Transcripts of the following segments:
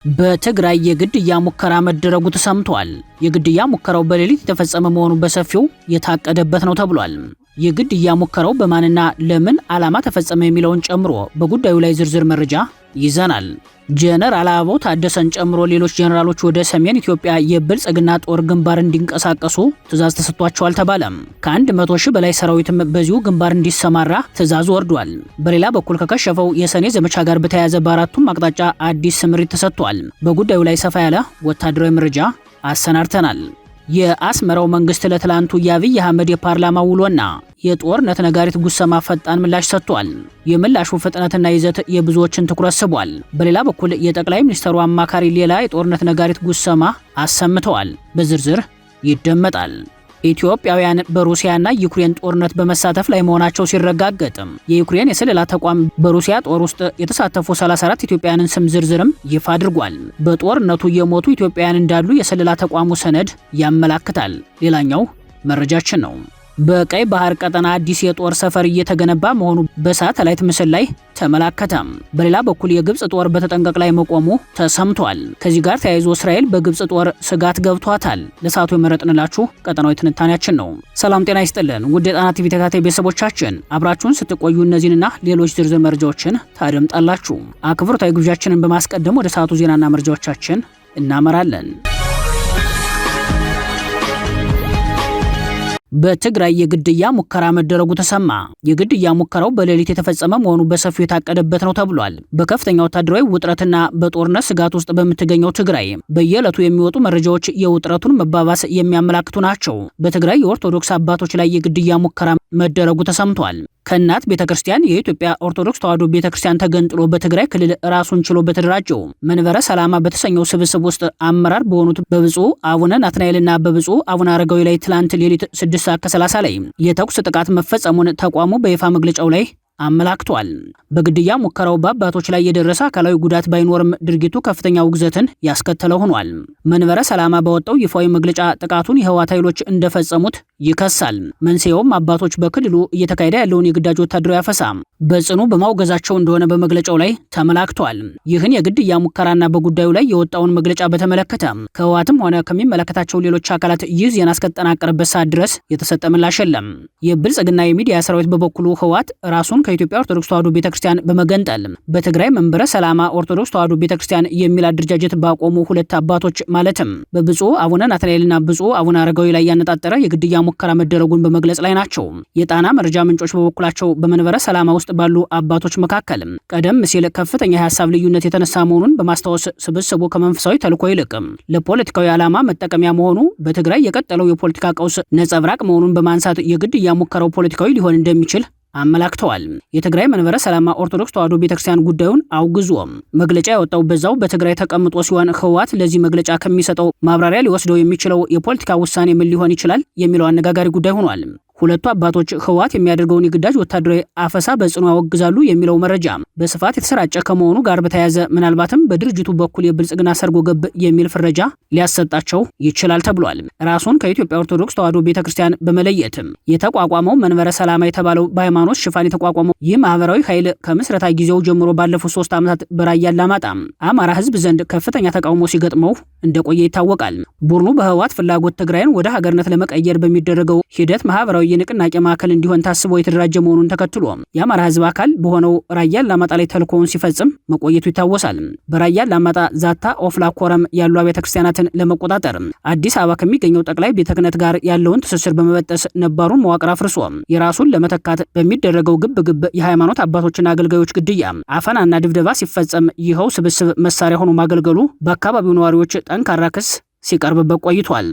በትግራይ የግድያ ሙከራ መደረጉ ተሰምቷል። የግድያ ሙከራው በሌሊት የተፈጸመ መሆኑ በሰፊው የታቀደበት ነው ተብሏል። የግድያ ሙከራው በማንና ለምን ዓላማ ተፈጸመ የሚለውን ጨምሮ በጉዳዩ ላይ ዝርዝር መረጃ ይዘናል። ጀነራል አበባው ታደሰን ጨምሮ ሌሎች ጀነራሎች ወደ ሰሜን ኢትዮጵያ የብልጽግና ጦር ግንባር እንዲንቀሳቀሱ ትዕዛዝ ተሰጥቷቸዋል ተባለም። ከ100 ሺህ በላይ ሰራዊትም በዚሁ ግንባር እንዲሰማራ ትዕዛዝ ወርዷል። በሌላ በኩል ከከሸፈው የሰኔ ዘመቻ ጋር በተያያዘ በአራቱም አቅጣጫ አዲስ ስምሪት ተሰጥቷል። በጉዳዩ ላይ ሰፋ ያለ ወታደራዊ መረጃ አሰናድተናል። የአስመራው መንግስት ለትላንቱ የአብይ አህመድ የፓርላማ ውሎና የጦርነት ነጋሪት ጉሰማ ፈጣን ምላሽ ሰጥቷል። የምላሹ ፍጥነትና ይዘት የብዙዎችን ትኩረት ስቧል። በሌላ በኩል የጠቅላይ ሚኒስትሩ አማካሪ ሌላ የጦርነት ነጋሪት ጉሰማ አሰምተዋል። በዝርዝር ይደመጣል። ኢትዮጵያውያን በሩሲያና ዩክሬን ጦርነት በመሳተፍ ላይ መሆናቸው ሲረጋገጥ የዩክሬን የስለላ ተቋም በሩሲያ ጦር ውስጥ የተሳተፉ 34 ኢትዮጵያውያንን ስም ዝርዝርም ይፋ አድርጓል። በጦርነቱ የሞቱ ኢትዮጵያውያን እንዳሉ የስለላ ተቋሙ ሰነድ ያመላክታል። ሌላኛው መረጃችን ነው። በቀይ ባህር ቀጠና አዲስ የጦር ሰፈር እየተገነባ መሆኑ በሳተላይት ምስል ላይ ተመላከተም። በሌላ በኩል የግብጽ ጦር በተጠንቀቅ ላይ መቆሙ ተሰምቷል። ከዚህ ጋር ተያይዞ እስራኤል በግብጽ ጦር ስጋት ገብቷታል። ለሰዓቱ የመረጥንላችሁ ቀጠናዊ ትንታኔያችን ነው። ሰላም ጤና ይስጥልን ውድ የጣና ቲቪ ተከታታይ ቤተሰቦቻችን፣ አብራችሁን ስትቆዩ እነዚህንና ሌሎች ዝርዝር መረጃዎችን ታደምጣላችሁ። አክብሮታዊ ግብዣችንን በማስቀደም ወደ ሰዓቱ ዜናና መረጃዎቻችን እናመራለን። በትግራይ የግድያ ሙከራ መደረጉ ተሰማ። የግድያ ሙከራው በሌሊት የተፈጸመ መሆኑ በሰፊው የታቀደበት ነው ተብሏል። በከፍተኛ ወታደራዊ ውጥረትና በጦርነት ስጋት ውስጥ በምትገኘው ትግራይ በየዕለቱ የሚወጡ መረጃዎች የውጥረቱን መባባስ የሚያመላክቱ ናቸው። በትግራይ የኦርቶዶክስ አባቶች ላይ የግድያ ሙከራ መደረጉ ተሰምቷል። ከእናት ቤተክርስቲያን የኢትዮጵያ ኦርቶዶክስ ተዋሕዶ ቤተክርስቲያን ተገንጥሎ በትግራይ ክልል ራሱን ችሎ በተደራጀው መንበረ ሰላማ በተሰኘው ስብስብ ውስጥ አመራር በሆኑት በብፁዕ አቡነ ናትናኤልና በብፁዕ አቡነ አረጋዊ ላይ ትላንት ሌሊት 6:30 ላይ የተኩስ ጥቃት መፈጸሙን ተቋሙ በይፋ መግለጫው ላይ አመላክቷል። በግድያ ሙከራው በአባቶች ላይ የደረሰ አካላዊ ጉዳት ባይኖርም ድርጊቱ ከፍተኛ ውግዘትን ያስከተለ ሆኗል። መንበረ ሰላማ ባወጣው ይፋዊ መግለጫ ጥቃቱን የህወሓት ኃይሎች እንደፈጸሙት ይከሳል። መንስኤውም አባቶች በክልሉ እየተካሄደ ያለውን የግዳጅ ወታደራዊ አፈሳ በጽኑ በማውገዛቸው እንደሆነ በመግለጫው ላይ ተመላክቷል። ይህን የግድያ ሙከራና በጉዳዩ ላይ የወጣውን መግለጫ በተመለከተ ከህወሓትም ሆነ ከሚመለከታቸው ሌሎች አካላት ይህ ዜና እስከተጠናቀረበት ሰዓት ድረስ የተሰጠ ምላሽ የለም። የብልጽግና የሚዲያ ሰራዊት በበኩሉ ህወሓት ራሱን ከኢትዮጵያ ኦርቶዶክስ ተዋሕዶ ቤተክርስቲያን በመገንጠል በትግራይ መንበረ ሰላማ ኦርቶዶክስ ተዋሕዶ ቤተክርስቲያን የሚል አደረጃጀት ባቆሙ ሁለት አባቶች ማለትም በብፁዕ አቡነ ናትናኤልና ብፁዕ አቡነ አረጋዊ ላይ ያነጣጠረ የግድያ ሙከራ መደረጉን በመግለጽ ላይ ናቸው። የጣና መረጃ ምንጮች በበኩላቸው በመንበረ ሰላማ ውስጥ ባሉ አባቶች መካከል ቀደም ሲል ከፍተኛ የሀሳብ ልዩነት የተነሳ መሆኑን በማስታወስ ስብስቡ ከመንፈሳዊ ተልዕኮ ይልቅ ለፖለቲካዊ ዓላማ መጠቀሚያ መሆኑ በትግራይ የቀጠለው የፖለቲካ ቀውስ ነጸብራቅ መሆኑን በማንሳት የግድያ ሙከራው ፖለቲካዊ ሊሆን እንደሚችል አመላክተዋል። የትግራይ መንበረ ሰላማ ኦርቶዶክስ ተዋሕዶ ቤተክርስቲያን ጉዳዩን አውግዞ መግለጫ ያወጣው በዛው በትግራይ ተቀምጦ ሲሆን ህወሓት ለዚህ መግለጫ ከሚሰጠው ማብራሪያ ሊወስደው የሚችለው የፖለቲካ ውሳኔ ምን ሊሆን ይችላል የሚለው አነጋጋሪ ጉዳይ ሆኗል። ሁለቱ አባቶች ህወሓት የሚያደርገውን የግዳጅ ወታደራዊ አፈሳ በጽኑ ያወግዛሉ የሚለው መረጃ በስፋት የተሰራጨ ከመሆኑ ጋር በተያያዘ ምናልባትም በድርጅቱ በኩል የብልጽግና ሰርጎ ገብ የሚል ፍረጃ ሊያሰጣቸው ይችላል ተብሏል። ራሱን ከኢትዮጵያ ኦርቶዶክስ ተዋሕዶ ቤተክርስቲያን በመለየት የተቋቋመው መንበረ ሰላማ የተባለው በሃይማኖት ሽፋን የተቋቋመው ይህ ማህበራዊ ኃይል ከምስረታ ጊዜው ጀምሮ ባለፉት 3 ዓመታት በራያ አላማጣ አማራ ህዝብ ዘንድ ከፍተኛ ተቃውሞ ሲገጥመው እንደቆየ ይታወቃል። ቡድኑ በህወሓት ፍላጎት ትግራይን ወደ ሀገርነት ለመቀየር በሚደረገው ሂደት ማህበራዊ የንቅናቄ ማዕከል እንዲሆን ታስቦ የተደራጀ መሆኑን ተከትሎ የአማራ ህዝብ አካል በሆነው ራያ አላማጣ ላይ ተልዕኮውን ሲፈጽም መቆየቱ ይታወሳል። በራያ አላማጣ፣ ዛታ፣ ኦፍላ፣ ኮረም ያሉ ቤተ ክርስቲያናትን ለመቆጣጠር አዲስ አበባ ከሚገኘው ጠቅላይ ቤተ ክህነት ጋር ያለውን ትስስር በመበጠስ ነባሩን መዋቅር አፍርሶ የራሱን ለመተካት በሚደረገው ግብግብ የሃይማኖት አባቶችና አገልጋዮች ግድያ፣ አፈናና ድብደባ ሲፈጸም ይኸው ስብስብ መሳሪያ ሆኖ ማገልገሉ በአካባቢው ነዋሪዎች ጠንካራ ክስ ሲቀርብበት ቆይቷል።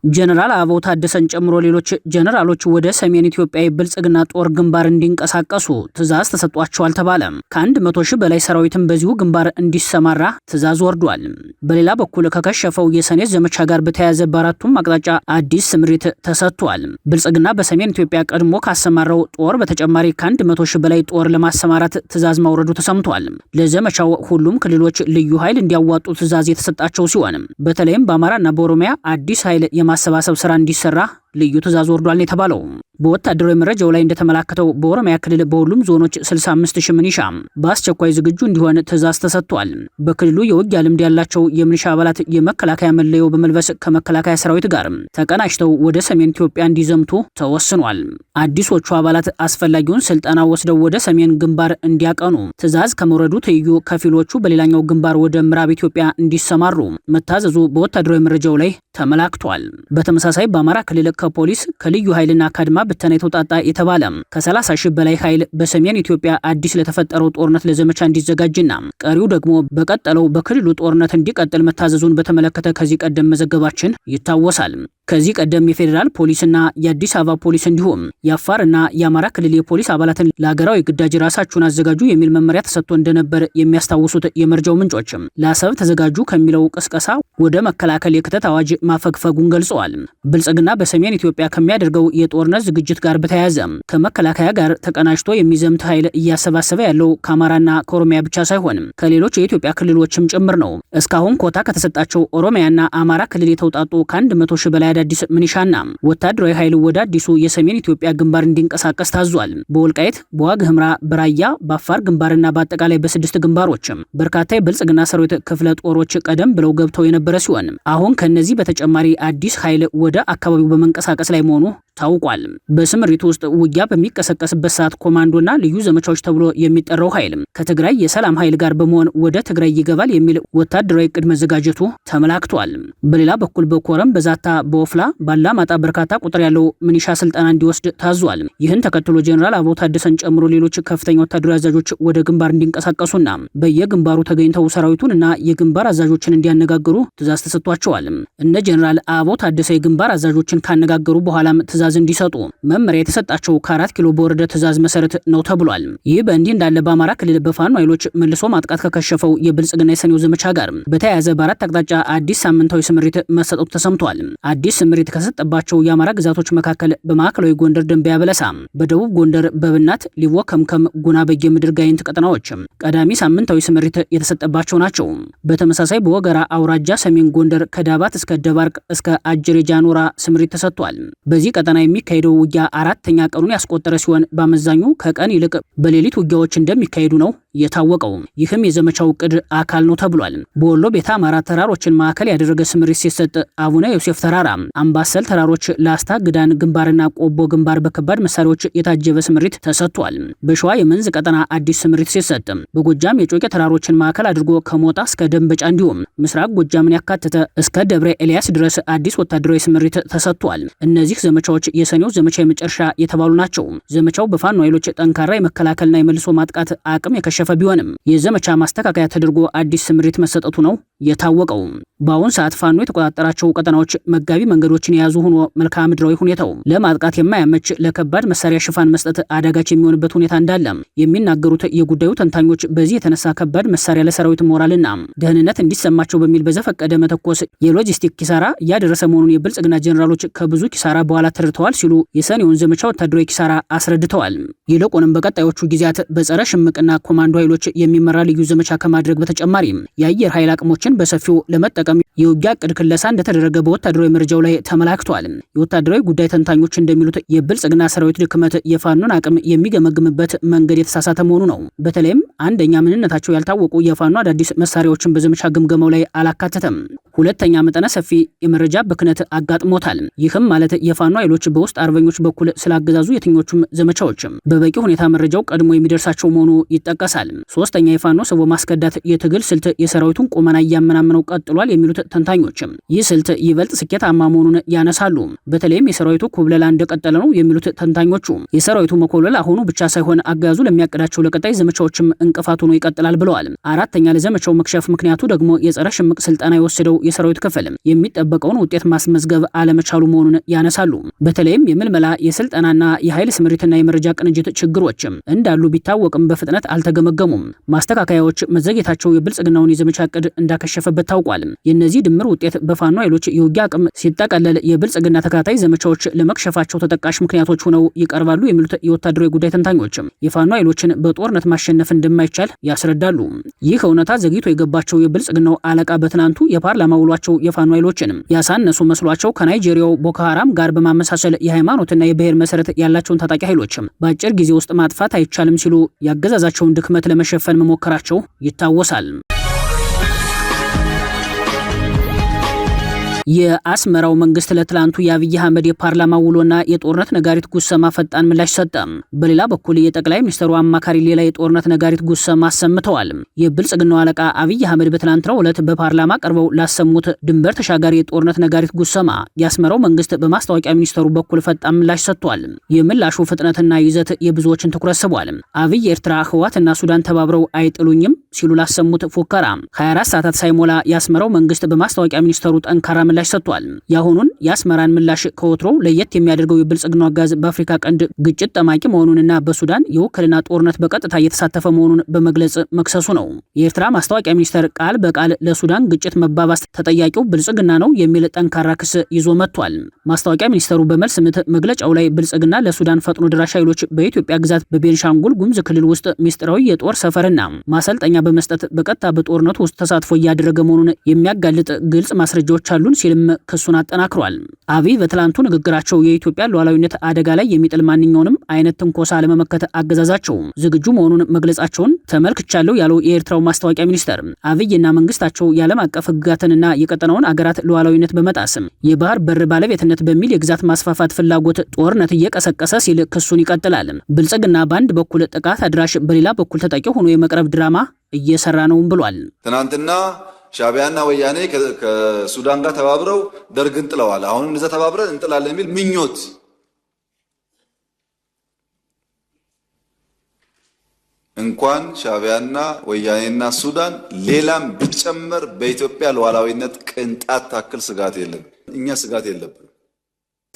ጀነራል አበባው ታደሰን ጨምሮ ሌሎች ጀነራሎች ወደ ሰሜን ኢትዮጵያ የብልጽግና ጦር ግንባር እንዲንቀሳቀሱ ትዕዛዝ ተሰጥቷቸዋል ተባለ። ከ100 ሺህ በላይ ሰራዊትን በዚሁ ግንባር እንዲሰማራ ትዕዛዝ ወርዷል። በሌላ በኩል ከከሸፈው የሰኔ ዘመቻ ጋር በተያያዘ በአራቱም አቅጣጫ አዲስ ስምሪት ተሰጥቷል። ብልጽግና በሰሜን ኢትዮጵያ ቀድሞ ካሰማራው ጦር በተጨማሪ ከ100 ሺህ በላይ ጦር ለማሰማራት ትዕዛዝ ማውረዱ ተሰምቷል። ለዘመቻው ሁሉም ክልሎች ልዩ ኃይል እንዲያዋጡ ትዕዛዝ የተሰጣቸው ሲሆን በተለይም በአማራና በኦሮሚያ አዲስ ኃይል ማሰባሰብ ስራ እንዲሰራ ልዩ ትዕዛዝ ወርዷል የተባለው። በወታደራዊ መረጃው ላይ እንደተመላከተው በኦሮሚያ ክልል በሁሉም ዞኖች 65000 ሚኒሻ በአስቸኳይ ዝግጁ እንዲሆን ትዕዛዝ ተሰጥቷል። በክልሉ የውጊያ ልምድ ያላቸው የሚኒሻ አባላት የመከላከያ መለዮ በመልበስ ከመከላከያ ሰራዊት ጋር ተቀናጅተው ወደ ሰሜን ኢትዮጵያ እንዲዘምቱ ተወስኗል። አዲሶቹ አባላት አስፈላጊውን ስልጠና ወስደው ወደ ሰሜን ግንባር እንዲያቀኑ ትዕዛዝ ከመውረዱ ትይዩ ከፊሎቹ በሌላኛው ግንባር ወደ ምዕራብ ኢትዮጵያ እንዲሰማሩ መታዘዙ በወታደራዊ መረጃው ላይ ተመላክቷል። በተመሳሳይ በአማራ ክልል ከፖሊስ ከልዩ ኃይልና ከአድማ ብተና የተውጣጣ የተባለ ከ30,000 በላይ ኃይል በሰሜን ኢትዮጵያ አዲስ ለተፈጠረው ጦርነት ለዘመቻ እንዲዘጋጅና ቀሪው ደግሞ በቀጠለው በክልሉ ጦርነት እንዲቀጥል መታዘዙን በተመለከተ ከዚህ ቀደም መዘገባችን ይታወሳል። ከዚህ ቀደም የፌዴራል ፖሊስና የአዲስ አበባ ፖሊስ እንዲሁም የአፋርና የአማራ ክልል የፖሊስ አባላትን ለሀገራዊ ግዳጅ ራሳችሁን አዘጋጁ የሚል መመሪያ ተሰጥቶ እንደነበር የሚያስታውሱት የመረጃው ምንጮች ለአሰብ ተዘጋጁ ከሚለው ቅስቀሳ ወደ መከላከል የክተት አዋጅ ማፈግፈጉን ገልጸዋል። ብልጽግና በሰሜን ኢትዮጵያ ከሚያደርገው የጦርነት ዝግጅት ጋር በተያያዘ ከመከላከያ ጋር ተቀናጅቶ የሚዘምት ኃይል እያሰባሰበ ያለው ከአማራና ከኦሮሚያ ብቻ ሳይሆን ከሌሎች የኢትዮጵያ ክልሎችም ጭምር ነው። እስካሁን ኮታ ከተሰጣቸው ኦሮሚያና አማራ ክልል የተውጣጡ ከ100,000 በላይ አዳዲስ ሚኒሻና ወታደራዊ ኃይል ወደ አዲሱ የሰሜን ኢትዮጵያ ግንባር እንዲንቀሳቀስ ታዟል። በወልቃይት፣ በዋግ ህምራ፣ በራያ፣ በአፋር ግንባርና በአጠቃላይ በ6 ግንባሮች በርካታ የብልጽግና ሰራዊት ክፍለ ጦሮች ቀደም ብለው ገብተው የነበረ ሲሆን አሁን ከነዚህ በተጨማሪ አዲስ ኃይል ወደ አካባቢው በመንቀሳቀስ ላይ መሆኑ ታውቋል። በስምሪቱ ውስጥ ውጊያ በሚቀሰቀስበት ሰዓት ኮማንዶና ልዩ ዘመቻዎች ተብሎ የሚጠራው ኃይል ከትግራይ የሰላም ኃይል ጋር በመሆን ወደ ትግራይ ይገባል የሚል ወታደራዊ እቅድ መዘጋጀቱ ተመላክቷል። በሌላ በኩል በኮረም፣ በዛታ፣ በወፍላ፣ ባላማጣ በርካታ ቁጥር ያለው ሚኒሻ ስልጠና እንዲወስድ ታዟል። ይህን ተከትሎ ጄኔራል አበባው ታደሰን ጨምሮ ሌሎች ከፍተኛ ወታደራዊ አዛዦች ወደ ግንባር እንዲንቀሳቀሱና በየግንባሩ ተገኝተው ሰራዊቱንና የግንባር አዛዦችን እንዲያነጋግሩ ትዕዛዝ ተሰጥቷቸዋል። እነ ጄኔራል አበባው ታደሰ የግንባር አዛዦችን ካነጋገሩ በኋላም ትዕዛዝ እንዲሰጡ መመሪያ የተሰጣቸው ከ4 ኪሎ በወረደ ትዕዛዝ መሰረት ነው ተብሏል። ይህ በእንዲህ እንዳለ በአማራ ክልል በፋኖ ኃይሎች መልሶ ማጥቃት ከከሸፈው የብልጽግና የሰኔው ዘመቻ ጋር በተያያዘ በአራት አቅጣጫ አዲስ ሳምንታዊ ስምሪት መሰጠቱ ተሰምቷል። አዲስ ስምሪት ከሰጠባቸው የአማራ ግዛቶች መካከል በማዕከላዊ ጎንደር ደንቢያ በለሳ፣ በደቡብ ጎንደር በብናት፣ ሊቦ ከምከም፣ ጉና በጌምድር ጋይንት ቀጠናዎች ቀዳሚ ሳምንታዊ ስምሪት የተሰጠባቸው ናቸው። በተመሳሳይ በወገራ አውራጃ ሰሜን ጎንደር ከዳባት እስከ ደባርቅ እስከ አጅሬ ጃኖራ ስምሪት ተሰጥቷል። በዚህ ቀጠና የሚካሄደው ውጊያ 4ኛ ቀኑን ያስቆጠረ ሲሆን በአመዛኙ ከቀን ይልቅ በሌሊት ውጊያዎች እንደሚካሄዱ ነው የታወቀው። ይህም የዘመቻው እቅድ አካል ነው ተብሏል። በወሎ ቤተ አማራ ተራሮችን ማዕከል ያደረገ ስምሪት ሲሰጥ አቡነ ዮሴፍ ተራራ፣ አምባሰል ተራሮች፣ ላስታ ግዳን ግንባርና ቆቦ ግንባር በከባድ መሳሪያዎች የታጀበ ስምሪት ተሰጥቷል። በሸዋ የመንዝ ቀጠና አዲስ ስምሪት ሲሰጥ በጎጃም የጮቄ ተራሮችን ማዕከል አድርጎ ከሞጣ እስከ ደንበጫ እንዲሁም ምስራቅ ጎጃምን ያካተተ እስከ ደብረ ኤልያስ ድረስ አዲስ ወታደራዊ ስምሪት ተሰጥቷል። እነዚህ ዘመቻዎች የሰኔው ዘመቻ የመጨረሻ የተባሉ ናቸው። ዘመቻው በፋኖ ኃይሎች ጠንካራ የመከላከልና የመልሶ ማጥቃት አቅም የከሸፈ ቢሆንም የዘመቻ ማስተካከያ ተደርጎ አዲስ ስምሪት መሰጠቱ ነው የታወቀው። በአሁን ሰዓት ፋኖ የተቆጣጠራቸው ቀጠናዎች መጋቢ መንገዶችን የያዙ ሆኖ መልክዓ ምድራዊ ሁኔታው ለማጥቃት የማያመች ለከባድ መሳሪያ ሽፋን መስጠት አዳጋች የሚሆንበት ሁኔታ እንዳለ የሚናገሩት የጉዳዩ ተንታኞች በዚህ የተነሳ ከባድ መሳሪያ ለሰራዊት ሞራልና ደህንነት እንዲሰማቸው በሚል በዘፈቀደ መተኮስ የሎጂስቲክ ኪሳራ እያደረሰ መሆኑን የብልጽግና ጄኔራሎች ከብዙ ኪሳራ በኋላ ተረድተዋል ሲሉ የሰኔውን ዘመቻ ወታደራዊ ኪሳራ አስረድተዋል። ይልቁንም በቀጣዮቹ ጊዜያት በጸረ ሽምቅና ኮማንዶ ኃይሎች የሚመራ ልዩ ዘመቻ ከማድረግ በተጨማሪ የአየር ኃይል አቅሞችን በሰፊው ለመጠቀም የውጊያ እቅድ ክለሳ እንደተደረገ በወታደራዊ መረጃው ላይ ተመላክቷል። የወታደራዊ ጉዳይ ተንታኞች እንደሚሉት የብልጽግና ሰራዊት ድክመት የፋኖን አቅም የሚገመግምበት መንገድ የተሳሳተ መሆኑ ነው። በተለይም አንደኛ ምንነታቸው ያልታወቁ የፋኖ አዳዲስ መሳሪያዎችን በዘመቻ ግምገማው ላይ አላካተተም። ሁለተኛ መጠነ ሰፊ የመረጃ ብክነት አጋጥሞታል። ይህም ማለት የፋኖ ኃይሎች በውስጥ አርበኞች በኩል ስላገዛዙ የትኞቹም ዘመቻዎች በበቂ ሁኔታ መረጃው ቀድሞ የሚደርሳቸው መሆኑ ይጠቀሳል። ሶስተኛ የፋኖ ሰው ማስከዳት የትግል ስልት የሰራዊቱን ቁመና እያመናመነው ቀጥሏል የሚሉት ተንታኞች ይህ ስልት ይበልጥ ስኬታማ መሆኑን ያነሳሉ። በተለይም የሰራዊቱ ኩብለላ እንደቀጠለ ነው የሚሉት ተንታኞቹ የሰራዊቱ መኮብለል አሁኑ ብቻ ሳይሆን አገዛዙ ለሚያቀዳቸው ለቀጣይ ዘመቻዎችም እንቅፋት ሆኖ ይቀጥላል ብለዋል። አራተኛ ለዘመቻው መክሸፍ ምክንያቱ ደግሞ የጸረ ሽምቅ ስልጠና የወሰደው የሰራዊት ክፍል የሚጠበቀውን ውጤት ማስመዝገብ አለመቻሉ መሆኑን ያነሳሉ። በተለይም የምልመላ የስልጠናና የኃይል ስምሪትና የመረጃ ቅንጅት ችግሮች እንዳሉ ቢታወቅም በፍጥነት አልተገመገሙም። ማስተካከያዎች መዘግየታቸው የብልጽግናውን የዘመቻ እቅድ እንዳከሸፈበት ታውቋል። የእነዚህ የዚህ ድምር ውጤት በፋኖ ኃይሎች የውጊያ አቅም ሲጠቀለል የብልጽግና ተከታታይ ዘመቻዎች ለመክሸፋቸው ተጠቃሽ ምክንያቶች ሆነው ይቀርባሉ የሚሉት የወታደራዊ ጉዳይ ተንታኞች የፋኖ ኃይሎችን በጦርነት ማሸነፍ እንደማይቻል ያስረዳሉ። ይህ እውነታ ዘግይቶ የገባቸው የብልጽግናው አለቃ በትናንቱ የፓርላማ ውሏቸው የፋኖ ኃይሎችን ያሳነሱ መስሏቸው ከናይጄሪያው ቦኮ ሃራም ጋር በማመሳሰል የሃይማኖትና የብሔር መሰረት ያላቸውን ታጣቂ ኃይሎች በአጭር ጊዜ ውስጥ ማጥፋት አይቻልም ሲሉ ያገዛዛቸውን ድክመት ለመሸፈን መሞከራቸው ይታወሳል። የአስመራው መንግስት ለትላንቱ የአብይ አህመድ የፓርላማ ውሎና የጦርነት ነጋሪት ጉሰማ ፈጣን ምላሽ ሰጠ። በሌላ በኩል የጠቅላይ ሚኒስትሩ አማካሪ ሌላ የጦርነት ነጋሪት ጉሰማ አሰምተዋል። የብልጽግናው አለቃ አብይ አህመድ በትላንትናው ዕለት በፓርላማ ቀርበው ላሰሙት ድንበር ተሻጋሪ የጦርነት ነጋሪት ጉሰማ የአስመራው መንግስት በማስታወቂያ ሚኒስትሩ በኩል ፈጣን ምላሽ ሰጥቷል። የምላሹ ፍጥነትና ይዘት የብዙዎችን ትኩረት ስቧል። አብይ ኤርትራ፣ ህወሓትና ሱዳን ተባብረው አይጥሉኝም ሲሉ ላሰሙት ፉከራ 24 ሰዓታት ሳይሞላ የአስመራው መንግስት በማስታወቂያ ሚኒስትሩ ጠንካራ ምላሽ ሰጥቷል። ያሁኑን የአስመራን ምላሽ ከወትሮው ለየት የሚያደርገው የብልጽግናው አጋዝ በአፍሪካ ቀንድ ግጭት ጠማቂ መሆኑንና በሱዳን የውክልና ጦርነት በቀጥታ እየተሳተፈ መሆኑን በመግለጽ መክሰሱ ነው። የኤርትራ ማስታወቂያ ሚኒስተር ቃል በቃል ለሱዳን ግጭት መባባስ ተጠያቂው ብልጽግና ነው የሚል ጠንካራ ክስ ይዞ መጥቷል። ማስታወቂያ ሚኒስተሩ በመልስ ምት መግለጫው ላይ ብልጽግና ለሱዳን ፈጥኖ ደራሽ ኃይሎች በኢትዮጵያ ግዛት በቤንሻንጉል ጉሙዝ ክልል ውስጥ ሚስጥራዊ የጦር ሰፈርና ማሰልጠኛ በመስጠት በቀጥታ በጦርነቱ ውስጥ ተሳትፎ እያደረገ መሆኑን የሚያጋልጥ ግልጽ ማስረጃዎች አሉን ሲልም ክሱን አጠናክሯል። አብይ በትላንቱ ንግግራቸው የኢትዮጵያ ሉዓላዊነት አደጋ ላይ የሚጥል ማንኛውንም አይነት ትንኮሳ ለመመከት አገዛዛቸው ዝግጁ መሆኑን መግለጻቸውን ተመልክቻለሁ ያለው የኤርትራው ማስታወቂያ ሚኒስተር አብይና መንግስታቸው የዓለም አቀፍ ሕግጋትንና የቀጠናውን አገራት ሉዓላዊነት በመጣስ የባህር በር ባለቤትነት በሚል የግዛት ማስፋፋት ፍላጎት ጦርነት እየቀሰቀሰ ሲል ክሱን ይቀጥላል። ብልጽግና በአንድ በኩል ጥቃት አድራሽ በሌላ በኩል ተጠቂ ሆኖ የመቅረብ ድራማ እየሰራ ነውም ብሏል። ትናንትና ሻዕቢያና ወያኔ ከሱዳን ጋር ተባብረው ደርግን ጥለዋል። አሁንም እንደዛ ተባብረን እንጥላለን የሚል ምኞት እንኳን ሻዕቢያና ወያኔና ሱዳን ሌላም ቢጨመር በኢትዮጵያ ሉዓላዊነት ቅንጣት ታክል ስጋት የለም። እኛ ስጋት የለብንም።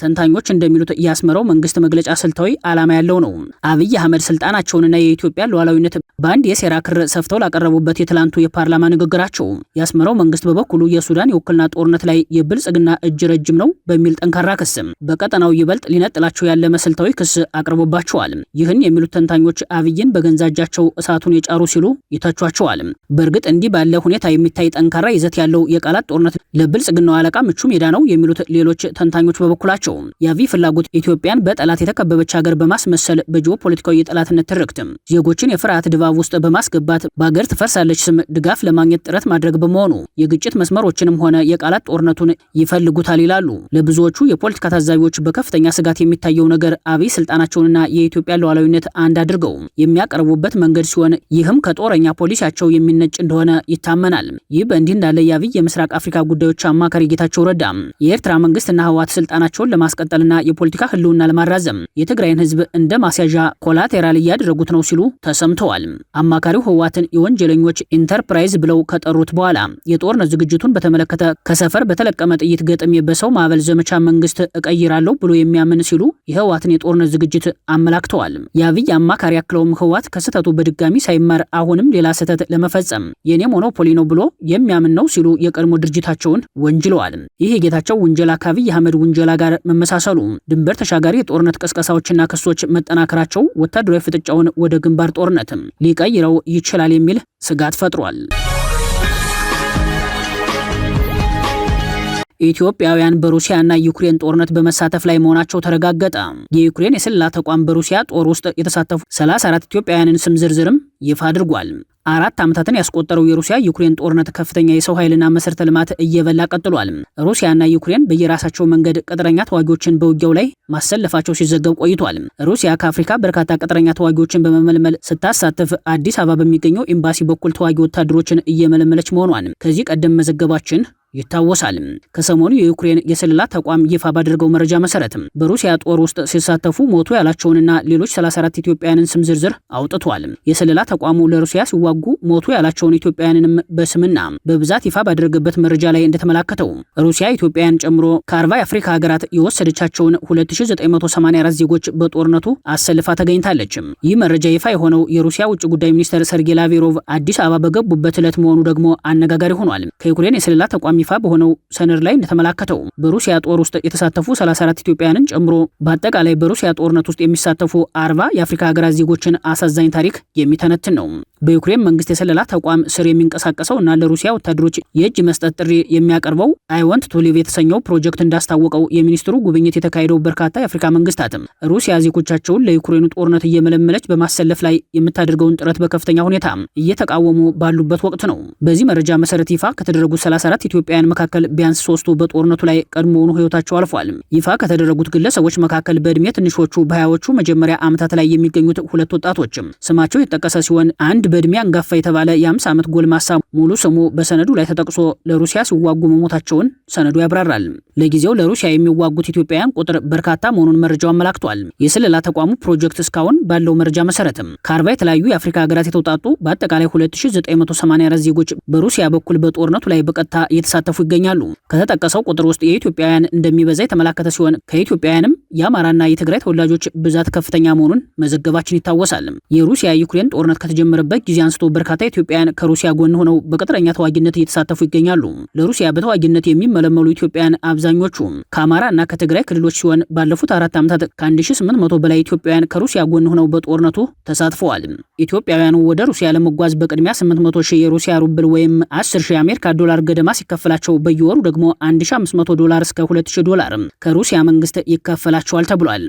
ተንታኞች እንደሚሉት የአስመራው መንግስት መግለጫ ስልታዊ ዓላማ ያለው ነው። አብይ አህመድ ስልጣናቸውንና የኢትዮጵያ ሉዓላዊነት በአንድ የሴራ ክር ሰፍተው ላቀረቡበት የትላንቱ የፓርላማ ንግግራቸው የአስመራው መንግስት በበኩሉ የሱዳን የውክልና ጦርነት ላይ የብልጽግና እጅ ረጅም ነው በሚል ጠንካራ ክስ በቀጠናው ይበልጥ ሊነጥላቸው ያለመ ስልታዊ ክስ አቅርቦባቸዋል። ይህን የሚሉት ተንታኞች አብይን በገዛ እጃቸው እሳቱን የጫሩ ሲሉ ይተቿቸዋል። በእርግጥ እንዲህ ባለ ሁኔታ የሚታይ ጠንካራ ይዘት ያለው የቃላት ጦርነት ለብልጽግናው አለቃ ምቹ ሜዳ ነው የሚሉት ሌሎች ተንታኞች በበኩላቸው የአብይ ፍላጎት ኢትዮጵያን በጠላት የተከበበች ሀገር በማስመሰል በጂኦፖለቲካዊ የጠላትነት ትርክት ዜጎችን የፍርሃት ድባብ ውስጥ በማስገባት በሀገር ትፈርሳለች ስም ድጋፍ ለማግኘት ጥረት ማድረግ በመሆኑ የግጭት መስመሮችንም ሆነ የቃላት ጦርነቱን ይፈልጉታል ይላሉ። ለብዙዎቹ የፖለቲካ ታዛቢዎች በከፍተኛ ስጋት የሚታየው ነገር አብይ ስልጣናቸውንና የኢትዮጵያ ሉዓላዊነት አንድ አድርገው የሚያቀርቡበት መንገድ ሲሆን ይህም ከጦረኛ ፖሊሲያቸው የሚነጭ እንደሆነ ይታመናል። ይህ በእንዲህ እንዳለ የአብይ የምስራቅ አፍሪካ ጉዳዮች አማካሪ ጌታቸው ረዳ የኤርትራ መንግስትና ህወሓት ስልጣናቸውን ለማስቀጠልና የፖለቲካ ህልውና ለማራዘም የትግራይን ህዝብ እንደ ማስያዣ ኮላቴራል እያደረጉት ነው ሲሉ ተሰምተዋል። አማካሪው ህወሓትን የወንጀለኞች ኢንተርፕራይዝ ብለው ከጠሩት በኋላ የጦርነት ዝግጅቱን በተመለከተ ከሰፈር በተለቀመ ጥይት ገጥሜ በሰው ማዕበል ዘመቻ መንግስት እቀይራለሁ ብሎ የሚያምን ሲሉ የህወሓትን የጦርነት ዝግጅት አመላክተዋል። የአብይ አማካሪ አክለውም ህወሓት ከስህተቱ በድጋሚ ሳይማር አሁንም ሌላ ስህተት ለመፈጸም የኔ ሞኖፖሊ ነው ብሎ የሚያምን ነው ሲሉ የቀድሞ ድርጅታቸውን ወንጅለዋል። ይህ የጌታቸው ውንጀላ ከአብይ አህመድ ውንጀላ ጋር መመሳሰሉ ድንበር ተሻጋሪ የጦርነት ቅስቀሳዎችና ክሶች መጠናከራቸው ወታደራዊ ፍጥጫውን ወደ ግንባር ጦርነት ሊቀይረው ይችላል የሚል ስጋት ፈጥሯል። ኢትዮጵያውያን በሩሲያና ዩክሬን ጦርነት በመሳተፍ ላይ መሆናቸው ተረጋገጠ። የዩክሬን የስለላ ተቋም በሩሲያ ጦር ውስጥ የተሳተፉ 34 ኢትዮጵያውያንን ስም ዝርዝርም ይፋ አድርጓል። 4 ዓመታትን ያስቆጠረው የሩሲያ ዩክሬን ጦርነት ከፍተኛ የሰው ኃይልና መሰረተ ልማት እየበላ ቀጥሏል። ሩሲያና ዩክሬን በየራሳቸው መንገድ ቅጥረኛ ተዋጊዎችን በውጊያው ላይ ማሰለፋቸው ሲዘገብ ቆይቷል። ሩሲያ ከአፍሪካ በርካታ ቅጥረኛ ተዋጊዎችን በመመልመል ስታሳትፍ አዲስ አበባ በሚገኘው ኤምባሲ በኩል ተዋጊ ወታደሮችን እየመለመለች መሆኗን ከዚህ ቀደም መዘገባችን ይታወሳል። ከሰሞኑ የዩክሬን የስለላ ተቋም ይፋ ባደረገው መረጃ መሰረት በሩሲያ ጦር ውስጥ ሲሳተፉ ሞቱ ያላቸውንና ሌሎች 34 ኢትዮጵያውያንን ስም ዝርዝር አውጥቷል። የስለላ ተቋሙ ለሩሲያ ሲዋጉ ሞቱ ያላቸውን ኢትዮጵያውያንንም በስምና በብዛት ይፋ ባደረገበት መረጃ ላይ እንደተመላከተው ሩሲያ ኢትዮጵያውያን ጨምሮ ከ40 የአፍሪካ ሀገራት የወሰደቻቸውን 2984 ዜጎች በጦርነቱ አሰልፋ ተገኝታለች። ይህ መረጃ ይፋ የሆነው የሩሲያ ውጭ ጉዳይ ሚኒስትር ሰርጌይ ላቭሮቭ አዲስ አበባ በገቡበት ዕለት መሆኑ ደግሞ አነጋጋሪ ሆኗል። ከዩክሬን የስለላ ተቋም ይፋ በሆነው ሰነድ ላይ እንደተመላከተው በሩሲያ ጦር ውስጥ የተሳተፉ 34 ኢትዮጵያውያንን ጨምሮ በአጠቃላይ በሩሲያ ጦርነት ውስጥ የሚሳተፉ 40 የአፍሪካ ሀገራት ዜጎችን አሳዛኝ ታሪክ የሚተነትን ነው። በዩክሬን መንግስት የሰለላ ተቋም ስር የሚንቀሳቀሰው እና ለሩሲያ ወታደሮች የእጅ መስጠት ጥሪ የሚያቀርበው አይ ዋንት ቱ ሊቭ የተሰኘው ፕሮጀክት እንዳስታወቀው የሚኒስትሩ ጉብኝት የተካሄደው በርካታ የአፍሪካ መንግስታትም ሩሲያ ዜጎቻቸውን ለዩክሬኑ ጦርነት እየመለመለች በማሰለፍ ላይ የምታደርገውን ጥረት በከፍተኛ ሁኔታ እየተቃወሙ ባሉበት ወቅት ነው። በዚህ መረጃ መሰረት ይፋ ከተደረጉት 34 ኢትዮጵያውያን መካከል ቢያንስ 3ቱ በጦርነቱ ላይ ቀድሞውኑ ህይወታቸው አልፏል። ይፋ ከተደረጉት ግለሰቦች መካከል በእድሜ ትንሾቹ በሀያዎቹ መጀመሪያ ዓመታት ላይ የሚገኙት 2 ወጣቶችም ስማቸው የተጠቀሰ ሲሆን አንድ በእድሜ አንጋፋ የተባለ የ50 ዓመት ጎልማሳ ሙሉ ስሙ በሰነዱ ላይ ተጠቅሶ ለሩሲያ ሲዋጉ መሞታቸውን ሰነዱ ያብራራል። ለጊዜው ለሩሲያ የሚዋጉት ኢትዮጵያውያን ቁጥር በርካታ መሆኑን መረጃው አመላክቷል። የስለላ ተቋሙ ፕሮጀክት እስካሁን ባለው መረጃ መሰረትም ከ40 የተለያዩ የአፍሪካ ሀገራት የተውጣጡ በአጠቃላይ 2984 ዜጎች በሩሲያ በኩል በጦርነቱ ላይ በቀጥታ እየተሳተፉ ይገኛሉ። ከተጠቀሰው ቁጥር ውስጥ የኢትዮጵያውያን እንደሚበዛ የተመላከተ ሲሆን ከኢትዮጵያውያንም የአማራና የትግራይ ተወላጆች ብዛት ከፍተኛ መሆኑን መዘገባችን ይታወሳል። የሩሲያ ዩክሬን ጦርነት ከተጀመረበት ጊዜ አንስቶ በርካታ ኢትዮጵያውያን ከሩሲያ ጎን ሆነው በቅጥረኛ ተዋጊነት እየተሳተፉ ይገኛሉ። ለሩሲያ በተዋጊነት የሚመለመሉ ኢትዮጵያውያን አብዛኞቹ ከአማራ እና ከትግራይ ክልሎች ሲሆን ባለፉት 4 ዓመታት ከ1800 በላይ ኢትዮጵያውያን ከሩሲያ ጎን ሆነው በጦርነቱ ተሳትፈዋል። ኢትዮጵያውያኑ ወደ ሩሲያ ለመጓዝ በቅድሚያ 800,000 የሩሲያ ሩብል ወይም 10,000 የአሜሪካ ዶላር ገደማ ሲከፈላቸው በየወሩ ደግሞ $1,500 እስከ $2,000 ከሩሲያ መንግስት ይከፈላቸዋል ተብሏል።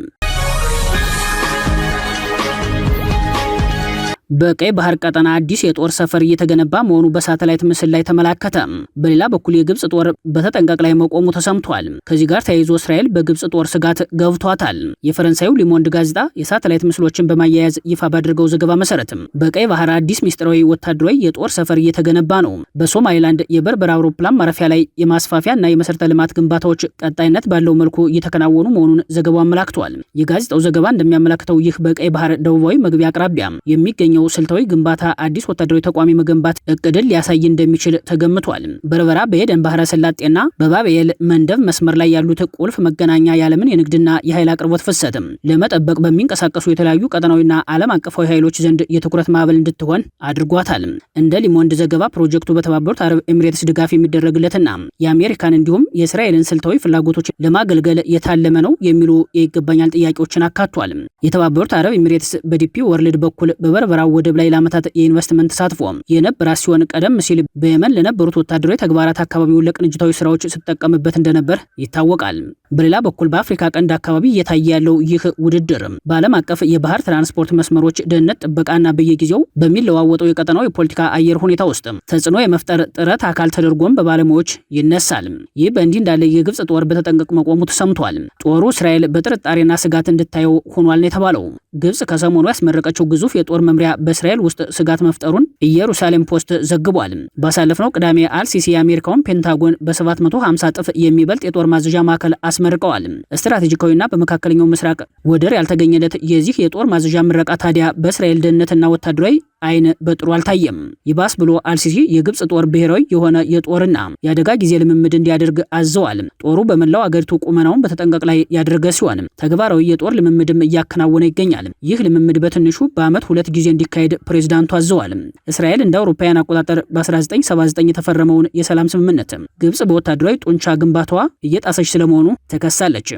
በቀይ ባህር ቀጠና አዲስ የጦር ሰፈር እየተገነባ መሆኑ በሳተላይት ምስል ላይ ተመላከተ። በሌላ በኩል የግብጽ ጦር በተጠንቀቅ ላይ መቆሙ ተሰምቷል። ከዚህ ጋር ተያይዞ እስራኤል በግብጽ ጦር ስጋት ገብቷታል። የፈረንሳዩ ሊሞንድ ጋዜጣ የሳተላይት ምስሎችን በማያያዝ ይፋ ባደረገው ዘገባ መሰረትም በቀይ ባህር አዲስ ሚስጥራዊ ወታደራዊ የጦር ሰፈር እየተገነባ ነው። በሶማሊላንድ የበርበራ አውሮፕላን ማረፊያ ላይ የማስፋፊያ እና የመሰረተ ልማት ግንባታዎች ቀጣይነት ባለው መልኩ እየተከናወኑ መሆኑን ዘገባው አመላክቷል። የጋዜጣው ዘገባ እንደሚያመላክተው ይህ በቀይ ባህር ደቡባዊ መግቢያ አቅራቢያ የሚገኝ ስልታዊ ግንባታ አዲስ ወታደራዊ ተቋም መገንባት እቅድን ሊያሳይ እንደሚችል ተገምቷል። በርበራ በኤደን ባህረ ሰላጤና በባቤል መንደብ መስመር ላይ ያሉት ቁልፍ መገናኛ የዓለምን የንግድና የኃይል አቅርቦት ፍሰትም ለመጠበቅ በሚንቀሳቀሱ የተለያዩ ቀጠናዊና ዓለም አቀፋዊ ኃይሎች ዘንድ የትኩረት ማዕበል እንድትሆን አድርጓታል። እንደ ሊሞንድ ዘገባ ፕሮጀክቱ በተባበሩት አረብ ኤሚሬትስ ድጋፍ የሚደረግለትና የአሜሪካን እንዲሁም የእስራኤልን ስልታዊ ፍላጎቶች ለማገልገል የታለመ ነው የሚሉ የይገባኛል ጥያቄዎችን አካቷል። የተባበሩት አረብ ኤሚሬትስ በዲፒ ወርልድ በኩል በበርበራ ወደብ ላይ ለዓመታት የኢንቨስትመንት ተሳትፎ የነበራት ሲሆን ቀደም ሲል በየመን ለነበሩት ወታደራዊ ተግባራት አካባቢውን ለቅንጅታዊ ስራዎች ስትጠቀምበት እንደነበር ይታወቃል። በሌላ በኩል በአፍሪካ ቀንድ አካባቢ እየታየ ያለው ይህ ውድድር በዓለም አቀፍ የባህር ትራንስፖርት መስመሮች ደህንነት ጥበቃና በየጊዜው በሚለዋወጠው የቀጠናው የፖለቲካ አየር ሁኔታ ውስጥ ተጽዕኖ የመፍጠር ጥረት አካል ተደርጎም በባለሙያዎች ይነሳል። ይህ በእንዲህ እንዳለ የግብጽ ጦር በተጠንቀቅ መቆሙ ተሰምቷል። ጦሩ እስራኤል በጥርጣሬና ስጋት እንድታየው ሆኗል ነው የተባለው። ግብጽ ከሰሞኑ ያስመረቀችው ግዙፍ የጦር መምሪያ በእስራኤል ውስጥ ስጋት መፍጠሩን ኢየሩሳሌም ፖስት ዘግቧል። ባሳለፍነው ቅዳሜ አልሲሲ የአሜሪካውን ፔንታጎን በ750 እጥፍ የሚበልጥ የጦር ማዘዣ ማዕከል አስመርቀዋል። ስትራቴጂካዊና በመካከለኛው ምስራቅ ወደር ያልተገኘለት የዚህ የጦር ማዘዣ ምረቃ ታዲያ በእስራኤል ደህንነትና ወታደራዊ አይን በጥሩ አልታየም። ይባስ ብሎ አልሲሲ የግብጽ ጦር ብሔራዊ የሆነ የጦርና የአደጋ ጊዜ ልምምድ እንዲያደርግ አዘዋል። ጦሩ በመላው አገሪቱ ቁመናውን በተጠንቀቅ ላይ ያደረገ ሲሆን ተግባራዊ የጦር ልምምድም እያከናወነ ይገኛል። ይህ ልምምድ በትንሹ በዓመት 2 ጊዜ እንዲካሄድ ፕሬዝዳንቱ አዘዋል። እስራኤል እንደ አውሮፓውያን አቆጣጠር በ1979 የተፈረመውን የሰላም ስምምነት ግብጽ በወታደራዊ ጡንቻ ግንባታዋ እየጣሰች ስለመሆኑ ተከሳለች።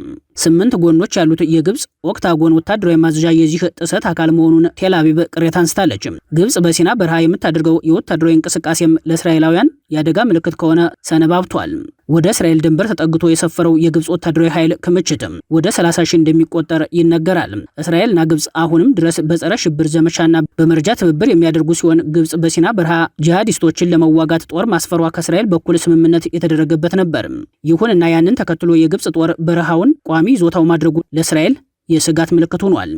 8 ጎኖች ያሉት የግብጽ ኦክታጎን ወታደራዊ ማዘዣ የዚህ ጥሰት አካል መሆኑን ቴል አቪቭ ቅሬታ አንስታለች። ግብጽ በሲና በረሃ የምታደርገው የወታደራዊ እንቅስቃሴም ለእስራኤላውያን የአደጋ ምልክት ከሆነ ሰነባብቷል። ወደ እስራኤል ድንበር ተጠግቶ የሰፈረው የግብጽ ወታደራዊ ኃይል ክምችትም ወደ 30,000 እንደሚቆጠር ይነገራል። እስራኤልና ግብጽ አሁንም ድረስ በጸረ ሽብር ዘመቻና በመረጃ ትብብር የሚያደርጉ ሲሆን ግብጽ በሲና በረሃ ጂሃዲስቶችን ለመዋጋት ጦር ማስፈሯ ከእስራኤል በኩል ስምምነት የተደረገበት ነበር። ይሁንና ያንን ተከትሎ የግብጽ ጦር በረሃውን ቋሚ ይዞታው ማድረጉ ለእስራኤል የስጋት ምልክት ሆኗል።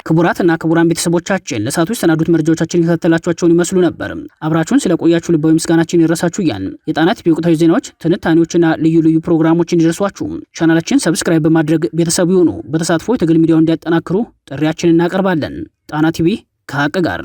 ክቡራትና ክቡራን ቤተሰቦቻችን ለሰዓቱ የተሰናዱት መረጃዎቻችን የተከታተላችኋቸውን ይመስሉ ነበር። አብራችሁን ስለቆያችሁ ልባዊ ምስጋናችን ይድረሳችሁ እያልን የጣና ቲቪ ወቅታዊ ዜናዎች፣ ትንታኔዎችና ልዩ ልዩ ፕሮግራሞች እንዲደርሷችሁ ቻናላችን ሰብስክራይብ በማድረግ ቤተሰቡ ይሁኑ። በተሳትፎ የትግል ሚዲያውን እንዲያጠናክሩ ጥሪያችንን እናቀርባለን። ጣና ቲቪ ከሀቅ ጋር